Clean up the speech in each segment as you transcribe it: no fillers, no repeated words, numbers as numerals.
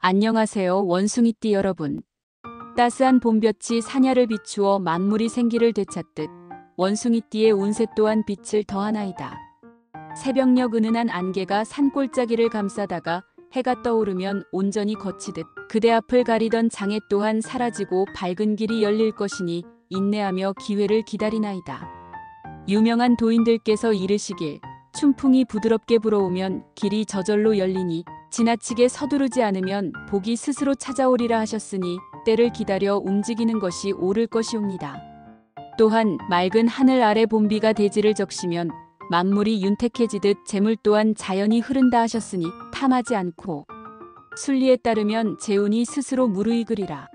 안녕하세요, 원숭이띠 여러분. 따스한 봄볕이 사냐를 비추어 만물이 생기를 되찾듯 원숭이띠의 운세 또한 빛을 더하나이다. 새벽녘 은은한 안개가 산골짜기를 감싸다가 해가 떠오르면 온전히 거치듯 그대 앞을 가리던 장애 또한 사라지고 밝은 길이 열릴 것이니 인내하며 기회를 기다리나이다. 유명한 도인들께서 이르시길 춘풍이 부드럽게 불어오면 길이 저절로 열리니 지나치게 서두르지 않으면 복이 스스로 찾아오리라 하셨으니 때를 기다려 움직이는 것이 옳을 것이옵니다. 또한 맑은 하늘 아래 봄비가 대지를 적시면 만물이 윤택해지듯 재물 또한 자연히 흐른다 하셨으니 탐하지 않고 순리에 따르면 재운이 스스로 무르익으리라.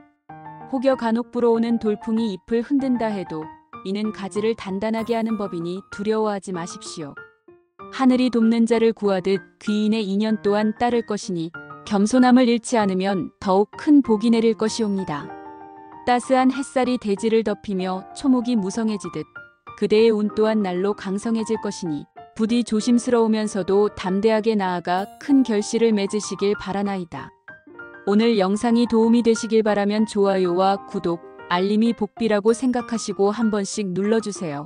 혹여 간혹 불어오는 돌풍이 잎을 흔든다 해도 이는 가지를 단단하게 하는 법이니 두려워하지 마십시오. 하늘이 돕는 자를 구하듯 귀인의 인연 또한 따를 것이니 겸손함을 잃지 않으면 더욱 큰 복이 내릴 것이옵니다. 따스한 햇살이 대지를 덮이며 초목이 무성해지듯 그대의 운 또한 날로 강성해질 것이니 부디 조심스러우면서도 담대하게 나아가 큰 결실을 맺으시길 바라나이다. 오늘 영상이 도움이 되시길 바라면 좋아요와 구독, 알림이 복비라고 생각하시고 한 번씩 눌러주세요.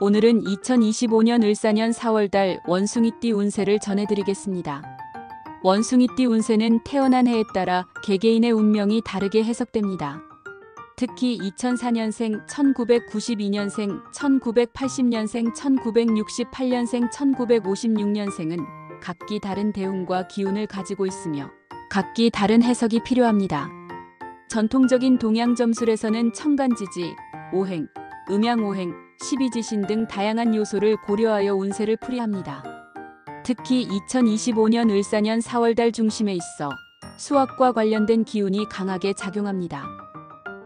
오늘은 2025년 을사년 4월달 원숭이띠 운세를 전해드리겠습니다. 원숭이띠 운세는 태어난 해에 따라 개개인의 운명이 다르게 해석됩니다. 특히 2004년생, 1992년생, 1980년생, 1968년생, 1956년생은 각기 다른 대운과 기운을 가지고 있으며 각기 다른 해석이 필요합니다. 전통적인 동양 점술에서는 천간지지, 오행, 음양오행, 십이지신 등 다양한 요소를 고려하여 운세를 풀이합니다. 특히 2025년 을사년 4월달 중심에 있어 수학과 관련된 기운이 강하게 작용합니다.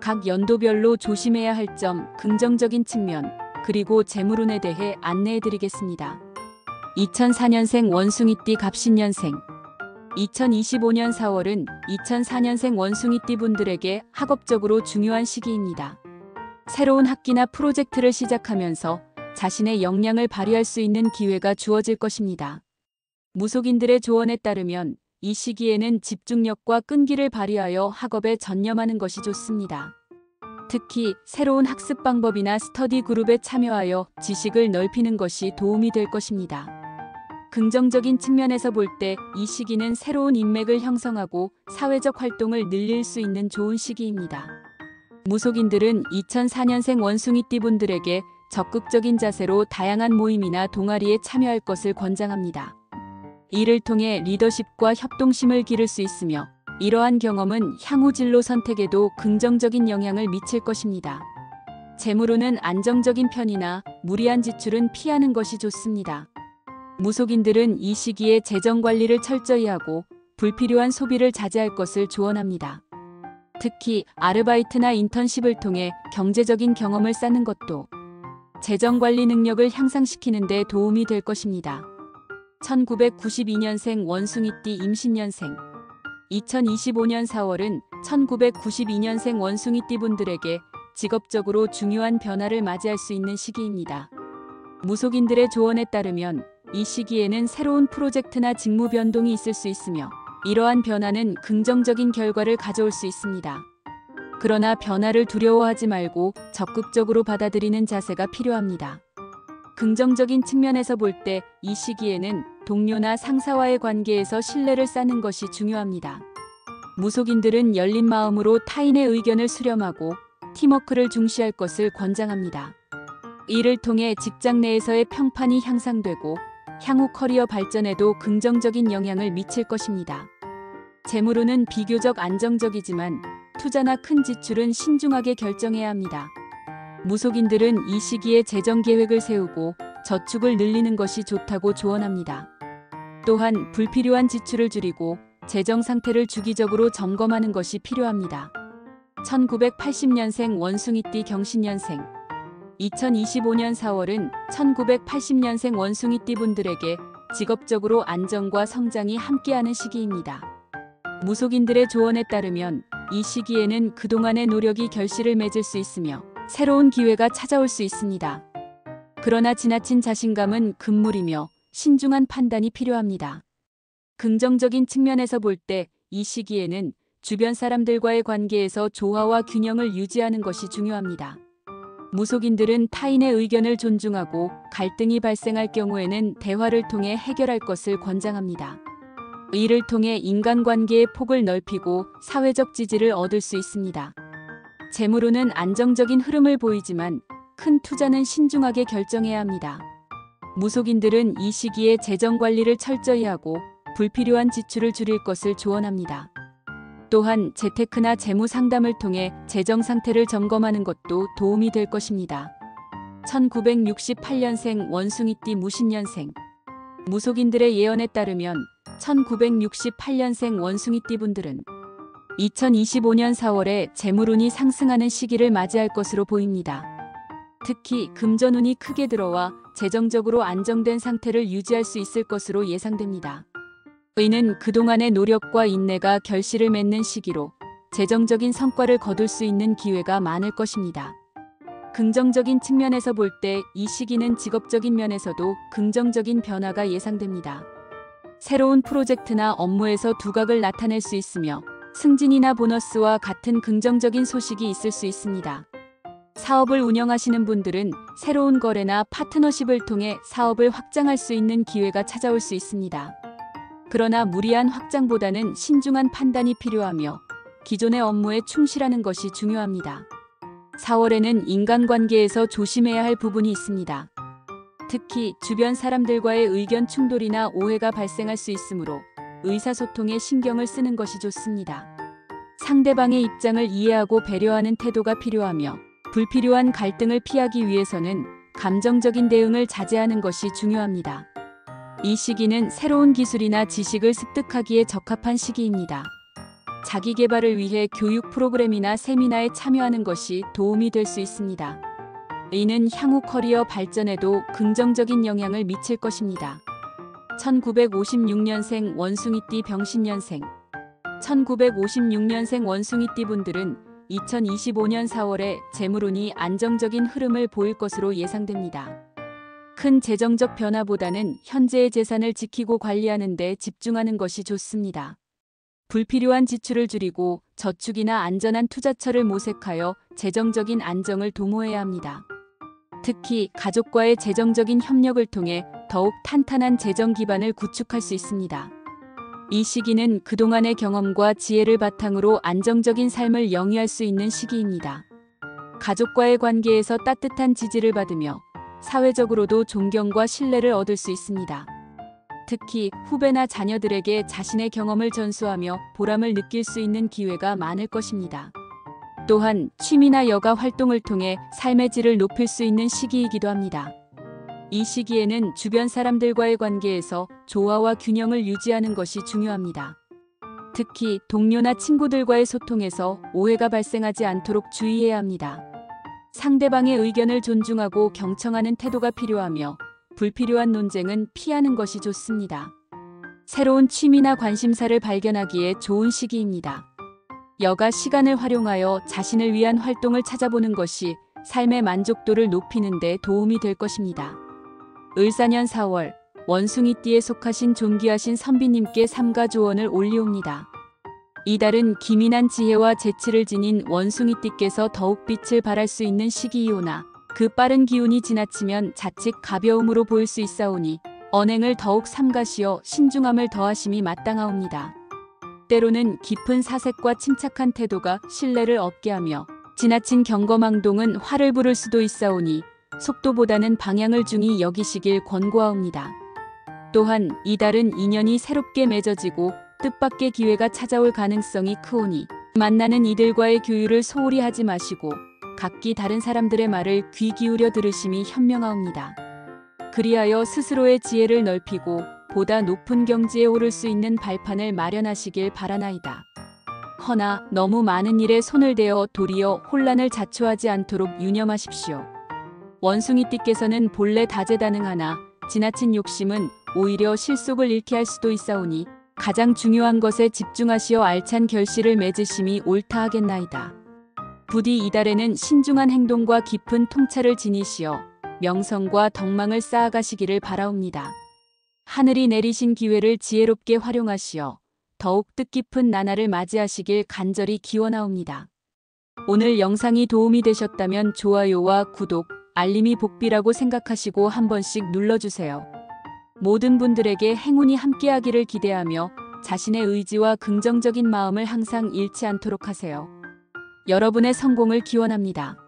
각 연도별로 조심해야 할 점, 긍정적인 측면, 그리고 재물운에 대해 안내해드리겠습니다. 2004년생 원숭이띠 갑신년생 2025년 4월은 2004년생 원숭이띠 분들에게 학업적으로 중요한 시기입니다. 새로운 학기나 프로젝트를 시작하면서 자신의 역량을 발휘할 수 있는 기회가 주어질 것입니다. 무속인들의 조언에 따르면 이 시기에는 집중력과 끈기를 발휘하여 학업에 전념하는 것이 좋습니다. 특히 새로운 학습 방법이나 스터디 그룹에 참여하여 지식을 넓히는 것이 도움이 될 것입니다. 긍정적인 측면에서 볼 때 이 시기는 새로운 인맥을 형성하고 사회적 활동을 늘릴 수 있는 좋은 시기입니다. 무속인들은 2004년생 원숭이띠 분들에게 적극적인 자세로 다양한 모임이나 동아리에 참여할 것을 권장합니다. 이를 통해 리더십과 협동심을 기를 수 있으며 이러한 경험은 향후 진로 선택에도 긍정적인 영향을 미칠 것입니다. 재물운은 안정적인 편이나 무리한 지출은 피하는 것이 좋습니다. 무속인들은 이 시기에 재정 관리를 철저히 하고 불필요한 소비를 자제할 것을 조언합니다. 특히 아르바이트나 인턴십을 통해 경제적인 경험을 쌓는 것도 재정 관리 능력을 향상시키는 데 도움이 될 것입니다. 1992년생 원숭이띠 임신년생 2025년 4월은 1992년생 원숭이띠 분들에게 직업적으로 중요한 변화를 맞이할 수 있는 시기입니다. 무속인들의 조언에 따르면 이 시기에는 새로운 프로젝트나 직무 변동이 있을 수 있으며 이러한 변화는 긍정적인 결과를 가져올 수 있습니다. 그러나 변화를 두려워하지 말고 적극적으로 받아들이는 자세가 필요합니다. 긍정적인 측면에서 볼 때 이 시기에는 동료나 상사와의 관계에서 신뢰를 쌓는 것이 중요합니다. 무속인들은 열린 마음으로 타인의 의견을 수렴하고 팀워크를 중시할 것을 권장합니다. 이를 통해 직장 내에서의 평판이 향상되고 향후 커리어 발전에도 긍정적인 영향을 미칠 것입니다. 재물운은 비교적 안정적이지만 투자나 큰 지출은 신중하게 결정해야 합니다. 무속인들은 이 시기에 재정 계획을 세우고 저축을 늘리는 것이 좋다고 조언합니다. 또한 불필요한 지출을 줄이고 재정 상태를 주기적으로 점검하는 것이 필요합니다. 1980년생 원숭이띠 경신년생 2025년 4월은 1980년생 원숭이띠 분들에게 직업적으로 안정과 성장이 함께하는 시기입니다. 무속인들의 조언에 따르면 이 시기에는 그동안의 노력이 결실을 맺을 수 있으며 새로운 기회가 찾아올 수 있습니다. 그러나 지나친 자신감은 금물이며 신중한 판단이 필요합니다. 긍정적인 측면에서 볼 때 이 시기에는 주변 사람들과의 관계에서 조화와 균형을 유지하는 것이 중요합니다. 무속인들은 타인의 의견을 존중하고 갈등이 발생할 경우에는 대화를 통해 해결할 것을 권장합니다. 이를 통해 인간관계의 폭을 넓히고 사회적 지지를 얻을 수 있습니다. 재물운은 안정적인 흐름을 보이지만 큰 투자는 신중하게 결정해야 합니다. 무속인들은 이 시기에 재정 관리를 철저히 하고 불필요한 지출을 줄일 것을 조언합니다. 또한 재테크나 재무 상담을 통해 재정 상태를 점검하는 것도 도움이 될 것입니다. 1968년생 원숭이띠 무신년생. 무속인들의 예언에 따르면 1968년생 원숭이띠 분들은 2025년 4월에 재물운이 상승하는 시기를 맞이할 것으로 보입니다. 특히 금전운이 크게 들어와 재정적으로 안정된 상태를 유지할 수 있을 것으로 예상됩니다. 이는 그동안의 노력과 인내가 결실을 맺는 시기로 재정적인 성과를 거둘 수 있는 기회가 많을 것입니다. 긍정적인 측면에서 볼 때 이 시기는 직업적인 면에서도 긍정적인 변화가 예상됩니다. 새로운 프로젝트나 업무에서 두각을 나타낼 수 있으며 승진이나 보너스와 같은 긍정적인 소식이 있을 수 있습니다. 사업을 운영하시는 분들은 새로운 거래나 파트너십을 통해 사업을 확장할 수 있는 기회가 찾아올 수 있습니다. 그러나 무리한 확장보다는 신중한 판단이 필요하며 기존의 업무에 충실하는 것이 중요합니다. 4월에는 인간관계에서 조심해야 할 부분이 있습니다. 특히 주변 사람들과의 의견 충돌이나 오해가 발생할 수 있으므로 의사소통에 신경을 쓰는 것이 좋습니다. 상대방의 입장을 이해하고 배려하는 태도가 필요하며 불필요한 갈등을 피하기 위해서는 감정적인 대응을 자제하는 것이 중요합니다. 이 시기는 새로운 기술이나 지식을 습득하기에 적합한 시기입니다. 자기 개발을 위해 교육 프로그램이나 세미나에 참여하는 것이 도움이 될 수 있습니다. 이는 향후 커리어 발전에도 긍정적인 영향을 미칠 것입니다. 1956년생 원숭이띠 병신년생. 1956년생 원숭이띠 분들은 2025년 4월에 재물운이 안정적인 흐름을 보일 것으로 예상됩니다. 큰 재정적 변화보다는 현재의 재산을 지키고 관리하는 데 집중하는 것이 좋습니다. 불필요한 지출을 줄이고 저축이나 안전한 투자처를 모색하여 재정적인 안정을 도모해야 합니다. 특히 가족과의 재정적인 협력을 통해 더욱 탄탄한 재정 기반을 구축할 수 있습니다. 이 시기는 그동안의 경험과 지혜를 바탕으로 안정적인 삶을 영위할 수 있는 시기입니다. 가족과의 관계에서 따뜻한 지지를 받으며 사회적으로도 존경과 신뢰를 얻을 수 있습니다. 특히 후배나 자녀들에게 자신의 경험을 전수하며 보람을 느낄 수 있는 기회가 많을 것입니다. 또한 취미나 여가 활동을 통해 삶의 질을 높일 수 있는 시기이기도 합니다. 이 시기에는 주변 사람들과의 관계에서 조화와 균형을 유지하는 것이 중요합니다. 특히 동료나 친구들과의 소통에서 오해가 발생하지 않도록 주의해야 합니다. 상대방의 의견을 존중하고 경청하는 태도가 필요하며 불필요한 논쟁은 피하는 것이 좋습니다. 새로운 취미나 관심사를 발견하기에 좋은 시기입니다. 여가 시간을 활용하여 자신을 위한 활동을 찾아보는 것이 삶의 만족도를 높이는 데 도움이 될 것입니다. 을사년 4월 원숭이띠에 속하신 존귀하신 선비님께 삼가조언을 올리옵니다. 이달은 기민한 지혜와 재치를 지닌 원숭이띠께서 더욱 빛을 발할 수 있는 시기이오나 그 빠른 기운이 지나치면 자칫 가벼움으로 보일 수 있사오니 언행을 더욱 삼가시어 신중함을 더하심이 마땅하옵니다. 때로는 깊은 사색과 침착한 태도가 신뢰를 얻게 하며 지나친 경거망동은 화를 부를 수도 있사오니 속도보다는 방향을 중히 여기시길 권고하옵니다. 또한 이달은 인연이 새롭게 맺어지고 뜻밖의 기회가 찾아올 가능성이 크오니 만나는 이들과의 교류를 소홀히 하지 마시고 각기 다른 사람들의 말을 귀 기울여 들으심이 현명하옵니다. 그리하여 스스로의 지혜를 넓히고 보다 높은 경지에 오를 수 있는 발판을 마련하시길 바라나이다. 허나 너무 많은 일에 손을 대어 도리어 혼란을 자초하지 않도록 유념하십시오. 원숭이띠께서는 본래 다재다능하나 지나친 욕심은 오히려 실속을 잃게 할 수도 있사오니 가장 중요한 것에 집중하시어 알찬 결실을 맺으심이 옳다 하겠나이다. 부디 이달에는 신중한 행동과 깊은 통찰을 지니시어 명성과 덕망을 쌓아가시기를 바라옵니다. 하늘이 내리신 기회를 지혜롭게 활용하시어 더욱 뜻깊은 나날을 맞이하시길 간절히 기원하옵니다. 오늘 영상이 도움이 되셨다면 좋아요와 구독, 알림이 복비라고 생각하시고 한 번씩 눌러주세요. 모든 분들에게 행운이 함께하기를 기대하며 자신의 의지와 긍정적인 마음을 항상 잃지 않도록 하세요. 여러분의 성공을 기원합니다.